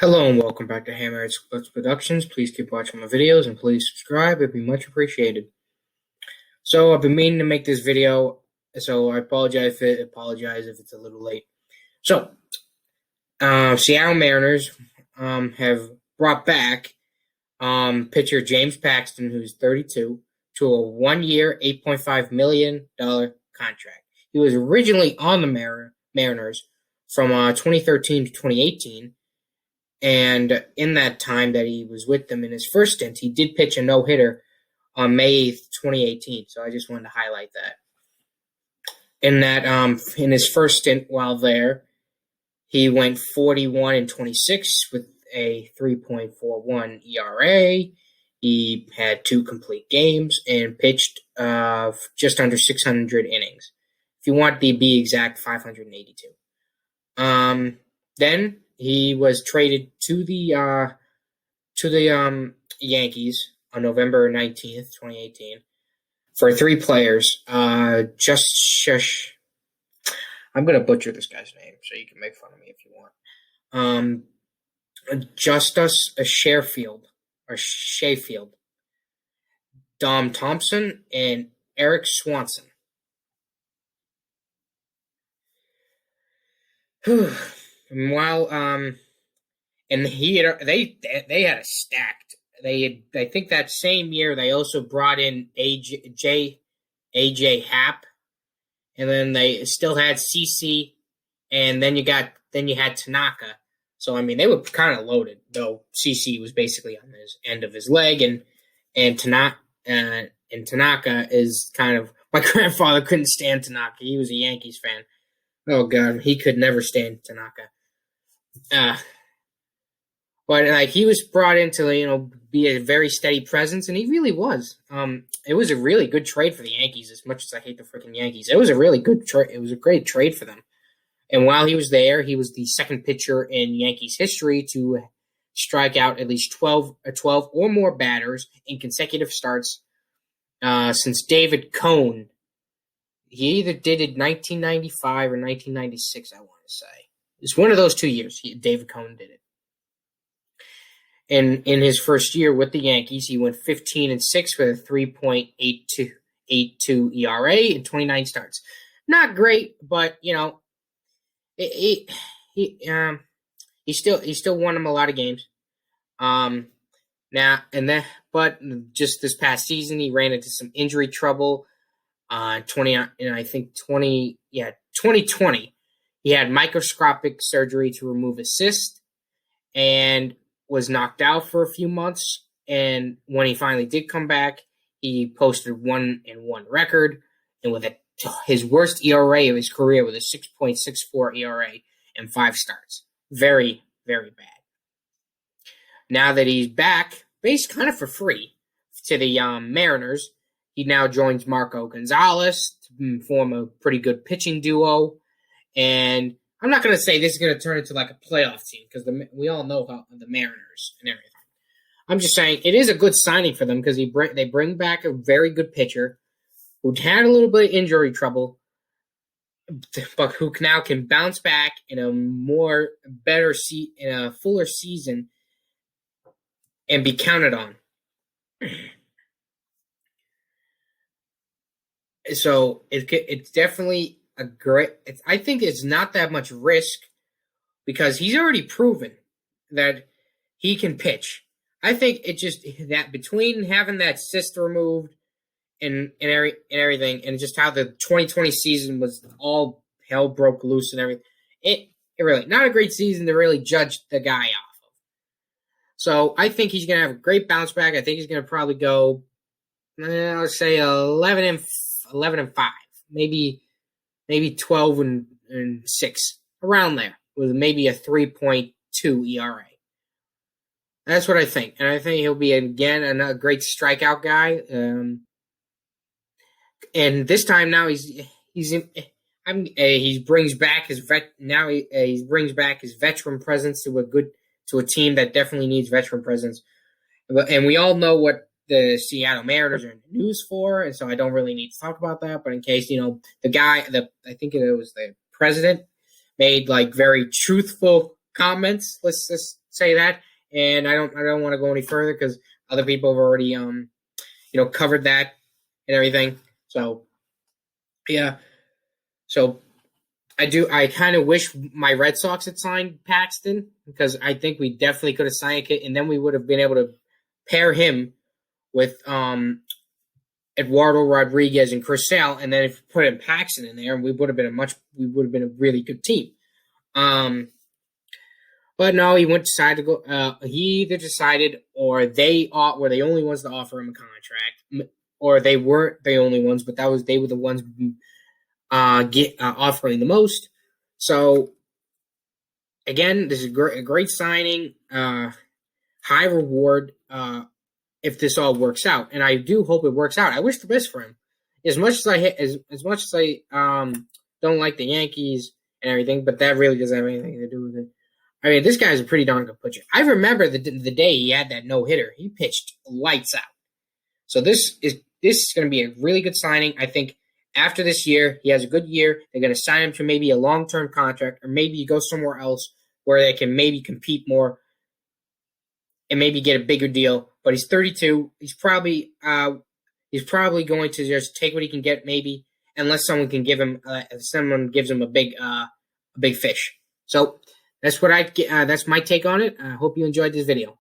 Hello and welcome back to Hammer Splits Productions. Please keep watching my videos and please subscribe. It'd be much appreciated. So I've been meaning to make this video, so I apologize if it's a little late. So Seattle Mariners have brought back pitcher James Paxton, who's 32, to a 1-year, $8.5 million contract. He was originally on the Mariners from 2013 to 2018. And in that time that he was with them in his first stint, he did pitch a no-hitter on May 8th, 2018. So I just wanted to highlight that. In his first stint while there, he went 41-26 with a 3.41 ERA. He had 2 complete games and pitched just under 600 innings. If you want to be exact, 582. Then he was traded to the Yankees on November 19th, 2018, for 3 players. I'm going to butcher this guy's name, so you can make fun of me if you want. Justus Sheffield, Dom Thompson, and Eric Swanson. While and they had a stacked. I think that same year they also brought in AJ Happ, and then they still had CC, and then you had Tanaka. So I mean they were kind of loaded, though CC was basically on his end of his leg, and Tanaka is kind of, my grandfather couldn't stand Tanaka. He was a Yankees fan. Oh God, he could never stand Tanaka. But he was brought in to be a very steady presence, and he really was. It was a really good trade for the Yankees. As much as I hate the freaking Yankees, it was a really good trade. It was a great trade for them. And while he was there, he was the second pitcher in Yankees history to strike out at least 12 or more batters in consecutive starts since David Cone. He either did it 1995 or 1996, I want to say. It's one of those 2 years David Cone did it. And in his first year with the Yankees, he went 15-6 with a 3.82 ERA in 29 starts. Not great, but he still won him a lot of games. But just this past season, he ran into some injury trouble. 2020, he had microscopic surgery to remove a cyst and was knocked out for a few months. And when he finally did come back, he posted 1-1 record, and with his worst ERA of his career, with a 6.64 ERA and 5 starts. Very, very bad. Now that he's back, based kind of for free to the Mariners, he now joins Marco Gonzalez to form a pretty good pitching duo. And I'm not going to say this is going to turn into like a playoff team, because we all know how the Mariners and everything. I'm just saying it is a good signing for them, because they bring back a very good pitcher who had a little bit of injury trouble, but who now can bounce back in a fuller season and be counted on. So it's definitely a great. I think it's not that much risk, because he's already proven that he can pitch. I think it just that between having that cyst removed and everything, and just how the 2020 season was, all hell broke loose and everything, it really not a great season to really judge the guy off of. So I think he's going to have a great bounce back. I think he's going to probably go, let's say 11-5, maybe 12-6, around there, with maybe a 3.2 ERA. That's what I think, and I think he'll be again a great strikeout guy. And this time now he brings back his veteran presence to a team that definitely needs veteran presence. And we all know what the Seattle Mariners are in the news for, and so I don't really need to talk about that. But in case, I think it was the president, made very truthful comments. Let's just say that, and I don't want to go any further because other people have already covered that and everything. So yeah, so I kind of wish my Red Sox had signed Paxton because I think we definitely could have signed it, and then we would have been able to pair him with Eduardo Rodriguez and Chris Sale, and then if we put in Paxton in there, we would have been a really good team. But no, he decided to go. He either decided, or they were the only ones to offer him a contract, or they weren't the only ones, but they were the ones offering the most. So again, this is a great signing, high reward. If this all works out, and I do hope it works out. I wish the best for him. As much as I don't like the Yankees and everything, but that really doesn't have anything to do with it. I mean, this guy's a pretty darn good pitcher. I remember the day he had that no-hitter. He pitched lights out. So this is going to be a really good signing. I think after this year, he has a good year. They're going to sign him to maybe a long-term contract, or maybe he goes somewhere else where they can maybe compete more and maybe get a bigger deal. But he's 32. He's probably going to just take what he can get, maybe, unless someone gives him a big fish. So that's what that's my take on it. I hope you enjoyed this video.